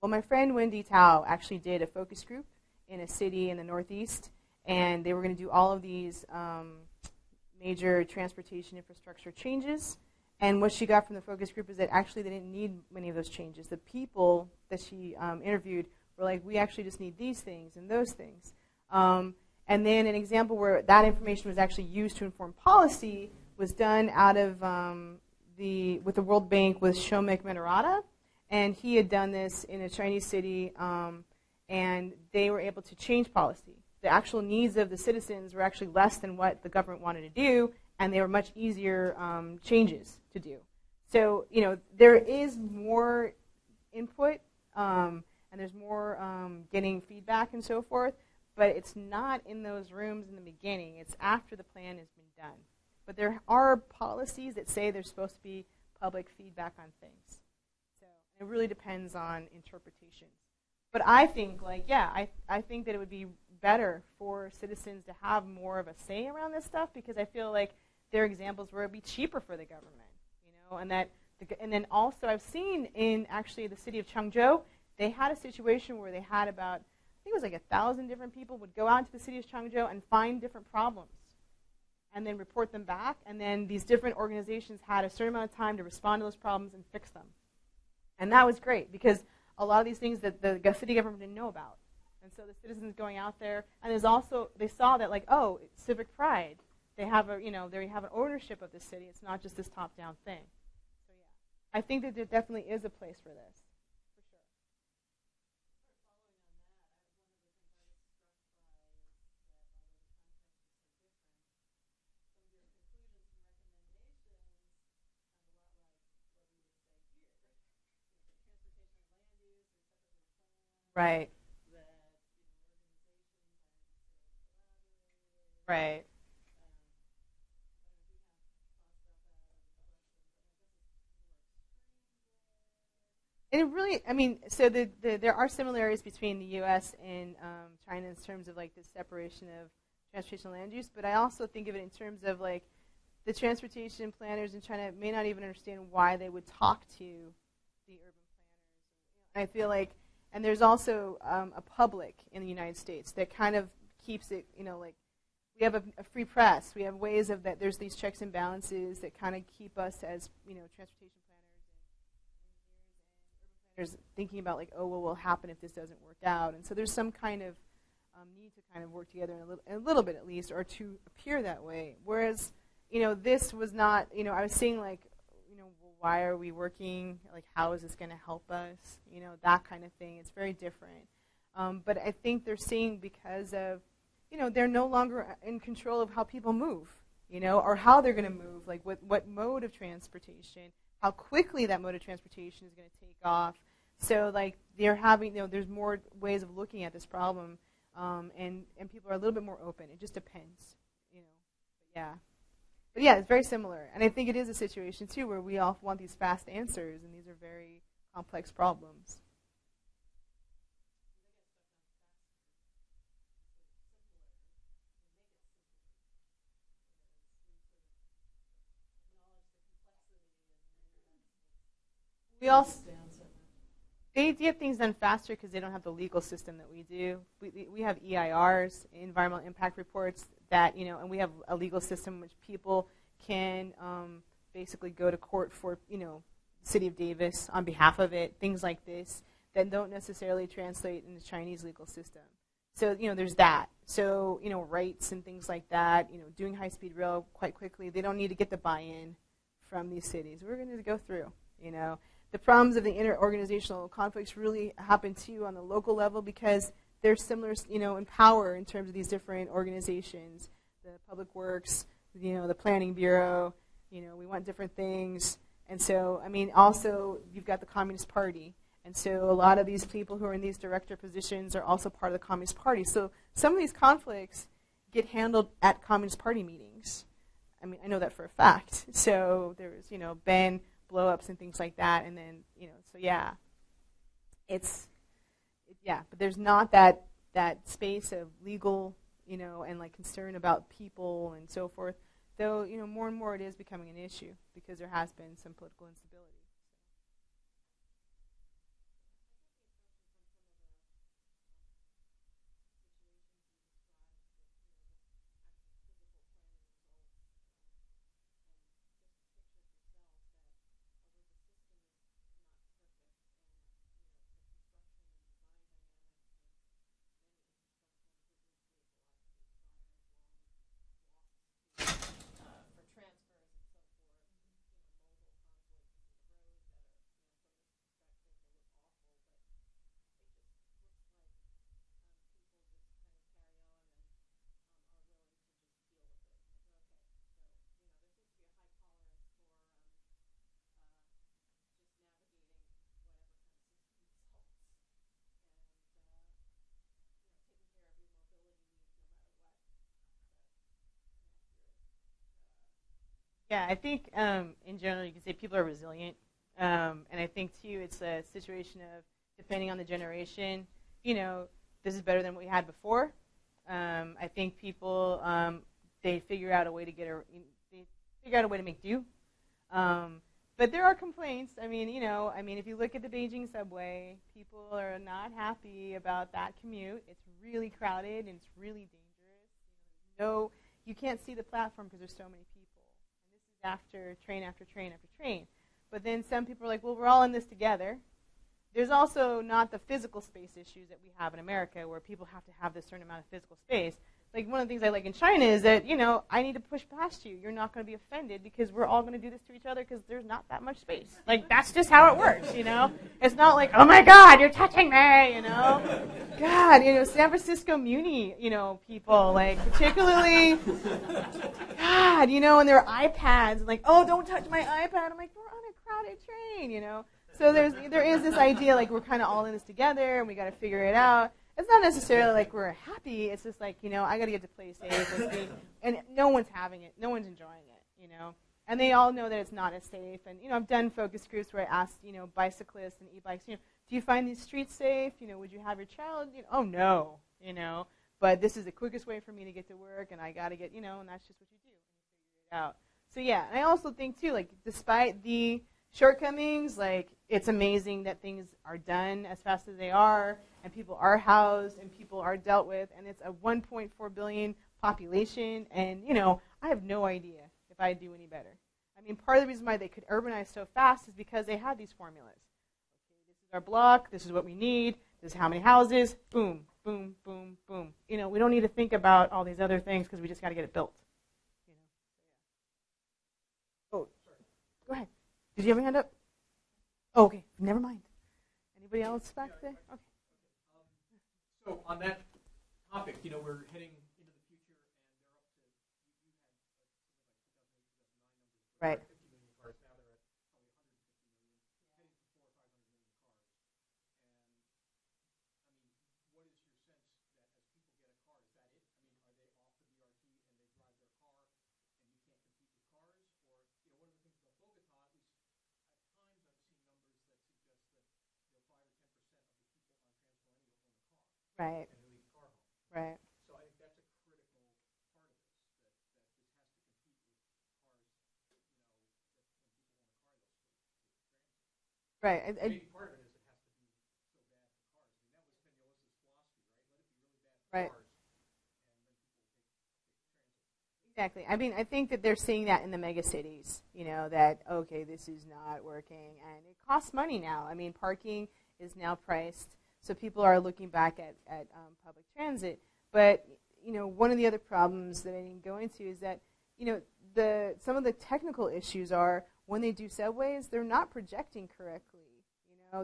Well, my friend Wendy Tao actually did a focus group in a city in the Northeast, and they were going to do all of these major transportation infrastructure changes. And what she got from the focus group is that actually they didn't need many of those changes. The people that she interviewed were like, we actually just need these things and those things. And then an example where that information was actually used to inform policy was done out of with the World Bank with Shomek Menarata. And he had done this in a Chinese city, and they were able to change policy. The actual needs of the citizens were actually less than what the government wanted to do, and they were much easier changes to do. So, you know, there is more input, and there's more getting feedback and so forth, but it's not in those rooms in the beginning. It's after the plan has been done. But there are policies that say there's supposed to be public feedback on things. So it really depends on interpretations. But I think, like, yeah, I think that it would be better for citizens to have more of a say around this stuff, because I feel like there are examples where it would be cheaper for the government, you know, and then also I've seen in actually the city of Changzhou, they had a situation where they had about, I think it was like 1,000 different people would go out into the city of Changzhou and find different problems and then report them back, and then these different organizations had a certain amount of time to respond to those problems and fix them. And that was great, because a lot of these things that the city government didn't know about. And so the citizens going out there, and there's also, they saw that, like, oh, it's civic pride. They have a, you know, they have an ownership of the city. It's not just this top-down thing. So yeah, I think that there definitely is a place for this, for sure. Right. Right. And it really, I mean, so there are similarities between the U.S. and China in terms of like the separation of transportation and land use, but I also think of it in terms of like the transportation planners in China may not even understand why they would talk to the urban planners. I feel like, and there's also a public in the United States that kind of keeps it, you know, like we have a free press. We have ways of that. There's these checks and balances that kind of keep us as, you know, transportation planners thinking about like, oh, what will happen if this doesn't work out? And so there's some kind of need to kind of work together in a little bit at least, or to appear that way. Whereas, you know, this was not, you know, I was seeing like, you know, well, why are we working? Like, how is this going to help us? You know, that kind of thing. It's very different. But I think they're seeing because of, you know, they're no longer in control of how people move, you know, or how they're going to move, like what mode of transportation, how quickly that mode of transportation is going to take off. So, like, they're having, you know, there's more ways of looking at this problem, and people are a little bit more open. It just depends, you know. But Yeah. But yeah, it's very similar. And I think it is a situation, too, where we all want these fast answers, and these are very complex problems. We also they get things done faster because they don't have the legal system that we do. We have EIRs, environmental impact reports, that and we have a legal system in which people can basically go to court for the city of Davis on behalf of it, things like this that don't necessarily translate in the Chinese legal system. So there's that. So rights and things like that. Doing high-speed rail quite quickly. They don't need to get the buy-in from these cities. We're going to go through. The problems of the inter-organizational conflicts really happen too on the local level because they're similar, in power in terms of these different organizations. The Public Works, the Planning Bureau, we want different things. And so, also you've got the Communist Party. And so a lot of these people who are in these director positions are also part of the Communist Party. So some of these conflicts get handled at Communist Party meetings. I know that for a fact. So there's, Ben blow-ups and things like that, and then so yeah, but there's not that space of legal and like concern about people and so forth. Though more and more it is becoming an issue because there has been some political instability. Yeah, I think in general you can say people are resilient, and I think too it's a situation of depending on the generation. This is better than what we had before. I think people they figure out a way to they figure out a way to make do. But there are complaints. If you look at the Beijing subway, people are not happy about that commute. It's really crowded and it's really dangerous. You can't see the platform because there's so many people. After train after train after train. But then some people are like, well, we're all in this together. There's also not the physical space issues that we have in America where people have to have this certain amount of physical space. Like one of the things I like in China is that, I need to push past you. You're not going to be offended because we're all going to do this to each other because there's not that much space. Like that's just how it works, It's not like, oh my God, you're touching me, God, San Francisco Muni, people, like particularly, God, and their iPads, and like, oh, don't touch my iPad. I'm like, we're on a crowded train, So there is this idea like we're kind of all in this together and we got to figure it out. It's not necessarily like we're happy. It's just like, I got to get to play safe. And no one's having it. No one's enjoying it, And they all know that it's not as safe. And, I've done focus groups where I asked, bicyclists and e-bikes, do you find these streets safe? Would you have your child? Oh, no, But this is the quickest way for me to get to work, and I got to get, and that's just what you do. And you figure it out. So, yeah, and I also think, too, like, despite the shortcomings, like, it's amazing that things are done as fast as they are, and people are housed, and people are dealt with, and it's a 1.4 billion population, and, I have no idea if I'd do any better. Part of the reason why they could urbanize so fast is because they had these formulas. Okay, this is our block, this is what we need, this is how many houses, boom, boom, boom, boom. We don't need to think about all these other things because we just got to get it built. Oh, go ahead. Did you have your hand up? Oh, okay, never mind. Anybody else back there? Okay. So on that topic, we're heading into the future, and they're up to, you had 2008, 2009 numbers. Right. 50 million cars. Now they're at probably 150 million, heading to 400 or 500 million cars. And what is your sense that as people get a car, is that it? Are they off the BRT and they drive their car, Right. and illegal car hauling. Right. So I think that's a critical part of this, that this has to compete with cars, that when people want a car, they'll Right. maybe part of it is it has to be so bad for cars. I mean, that was Peñalosa's philosophy, right? Let it be really bad for Right. cars, and then people will take transit. Exactly. I mean, I think that they're seeing that in the mega cities, that, okay, this is not working, and it costs money now. I mean, parking is now priced, so people are looking back at public transit. But, one of the other problems that I didn't go into is that, some of the technical issues are when they do subways, they're not projecting correctly.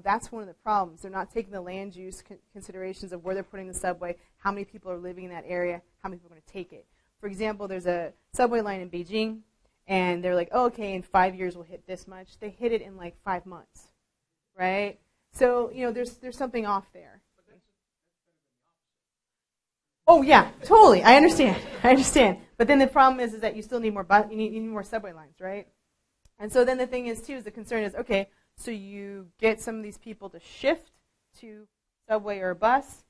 That's one of the problems. They're not taking the land use considerations of where they're putting the subway, how many people are living in that area, how many people are going to take it. For example, there's a subway line in Beijing, and they're like, oh, okay, in 5 years we'll hit this much. They hit it in like 5 months, right? So, there's something off there. Oh, yeah, totally. I understand. But then the problem is that you still need more you need more subway lines, right? And so then the thing is, too, is the concern is, okay, so you get some of these people to shift to subway or bus,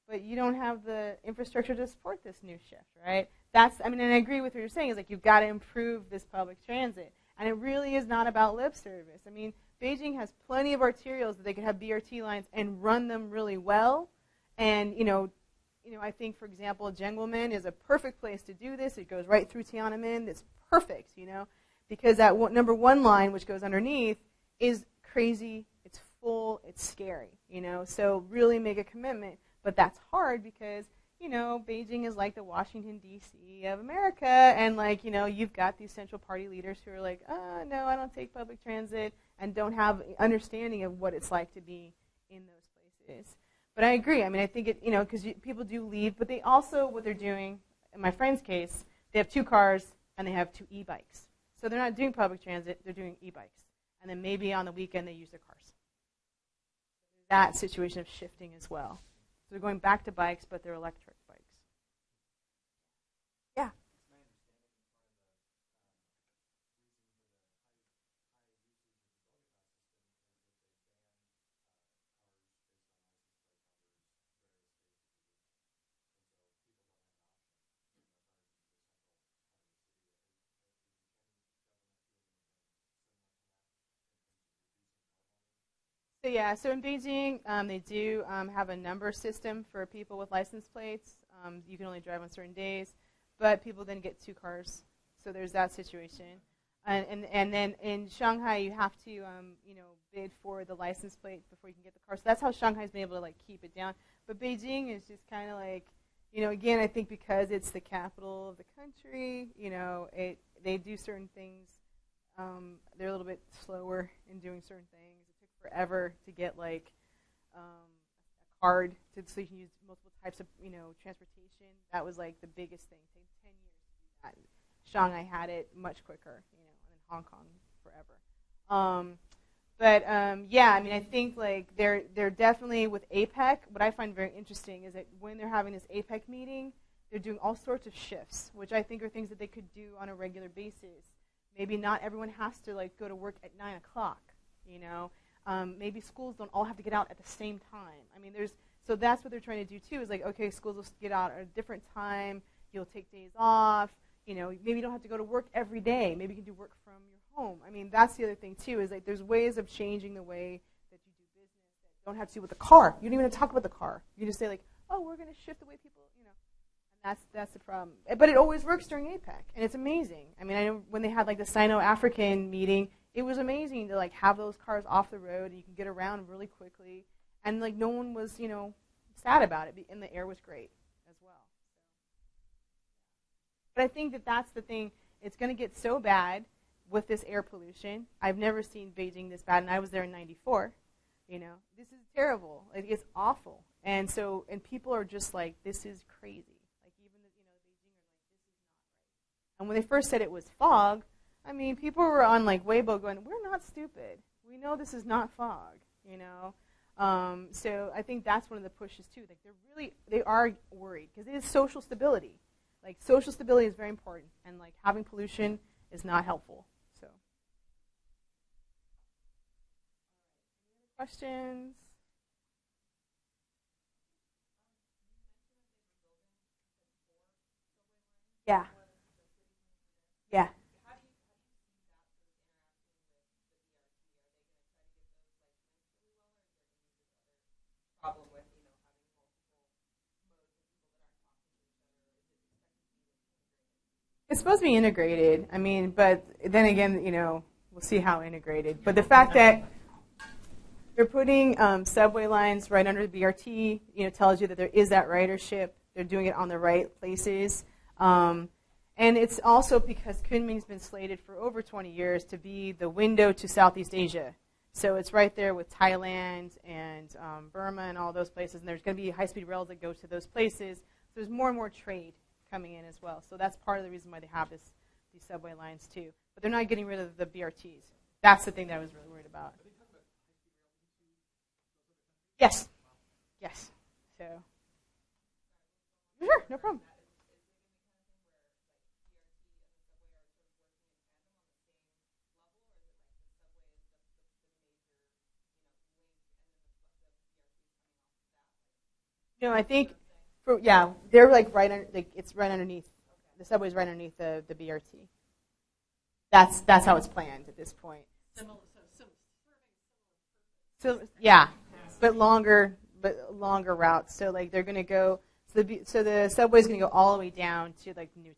but you don't have the infrastructure to support this new shift, right? And I agree with what you're saying, is like you've got to improve this public transit. And it really is not about lip service. I mean, Beijing has plenty of arterials that they could have BRT lines and run them really well. And, I think, for example, Jiangguomen is a perfect place to do this. It goes right through Tiananmen. It's perfect, because that number 1 line, which goes underneath, is crazy. It's full. It's scary, So really make a commitment. But that's hard because, Beijing is like the Washington, D.C. of America. And, you've got these Central Party leaders who are like, no, I don't take public transit, and don't have understanding of what it's like to be in those places. But I agree. I mean, I think because people do leave, but they also, what they're doing, in my friend's case, they have 2 cars and they have 2 e-bikes. So they're not doing public transit, they're doing e-bikes. And then maybe on the weekend they use their cars. That situation of shifting as well. So they're going back to bikes, but they're electric bikes. Yeah. So in Beijing, they do have a number system for people with license plates. You can only drive on certain days, but people then get 2 cars. So there's that situation. And then in Shanghai, you have to bid for the license plate before you can get the car. So that's how Shanghai's been able to keep it down. But Beijing is just kind of again, I think because it's the capital of the country, they do certain things. They're a little bit slower in doing certain things. Forever to get a card so you can use multiple types of transportation. That was the biggest thing. It took 10 years to do that. Shanghai had it much quicker, and then Hong Kong forever. I think they're definitely with APEC. What I find very interesting is that when they're having this APEC meeting, they're doing all sorts of shifts, which I think are things that they could do on a regular basis. Maybe not everyone has to go to work at 9 o'clock. Maybe schools don't all have to get out at the same time. I mean, so that's what they're trying to do too. Is okay, schools will get out at a different time. You'll take days off. Maybe you don't have to go to work every day. Maybe you can do work from your home. I mean, that's the other thing too. Is there's ways of changing the way that you do business that don't have to do with the car. You don't even have to talk about the car. You just say oh, we're going to shift the way people, And that's the problem. But it always works during APEC, and it's amazing. I mean, I know when they had the Sino-African meeting. It was amazing to have those cars off the road, and you can get around really quickly, and no one was sad about it, and the air was great as well. But I think that's the thing. It's going to get so bad with this air pollution. I've never seen Beijing this bad, and I was there in '94. This is terrible. It's awful, and people are just this is crazy. Even Beijing are this is not right. And when they first said it was fog. I mean, people were on Weibo going, we're not stupid. We know this is not fog, So I think that's one of the pushes too. They are worried because it is social stability. Social stability is very important, and having pollution is not helpful. So, questions? Yeah. Yeah. Problem with, It's supposed to be integrated. I mean, but then again, we'll see how integrated. But the fact that they're putting subway lines right under the BRT, tells you that there is that ridership. They're doing it on the right places. And it's also because Kunming's been slated for over 20 years to be the window to Southeast Asia. So it's right there with Thailand and Burma and all those places. And there's going to be high-speed rails that go to those places. So there's more and more trade coming in as well. So that's part of the reason why they have these subway lines too. But they're not getting rid of the BRTs. That's the thing that I was really worried about. Yes. Yes. So, sure, no problem. I think, they're like it's right underneath. The subway's right underneath the BRT. That's how it's planned at this point. So yeah, but longer routes. So like they're going to go. So the subway's going to go all the way down to like Newtown.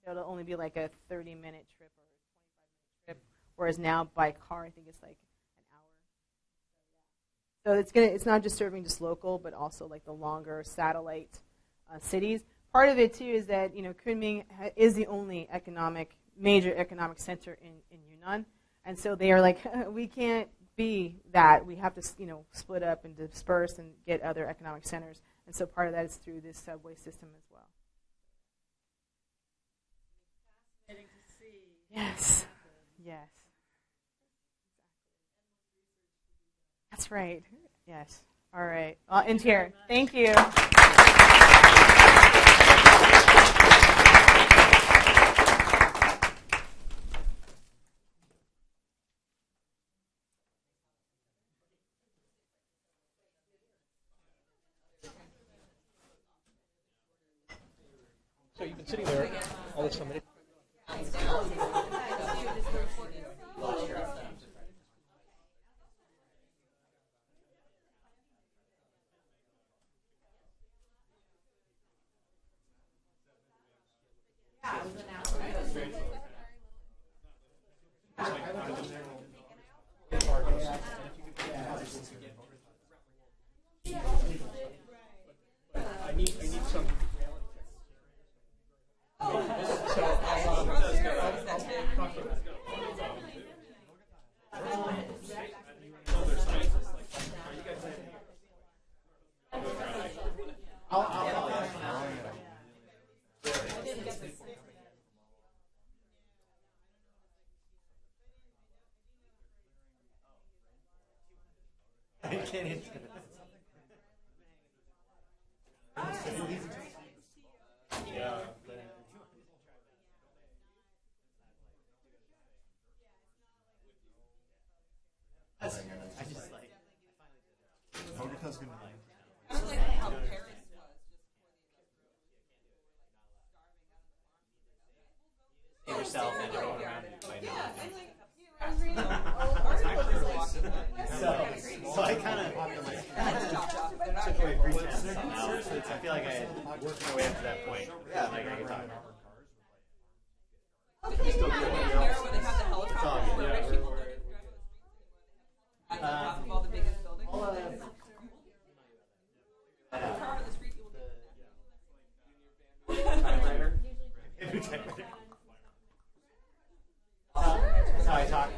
So it'll only be like a 30-minute trip or a 25-minute trip, whereas now by car I think it's like an hour. So it's not just serving just local, but also like the longer satellite cities. Part of it too is that Kunming is the only major economic center in Yunnan, and so they are like we can't be that. We have to split up and disperse and get other economic centers, and so part of that is through this subway system as well. fascinating to see. Yes. Yes. That's right. Yes. All right. I'll end here. Thank you. So you've been sitting there all this time. I need some reality check. Yourself and everyone around you might know. So I kind of took away pretense somehow. I feel like I had worked my way up to that point. Yeah, like I could talk. Where they have the helicopters where rich people live at the top of all the biggest buildings. The top of the street people Typewriter. That's how I talk.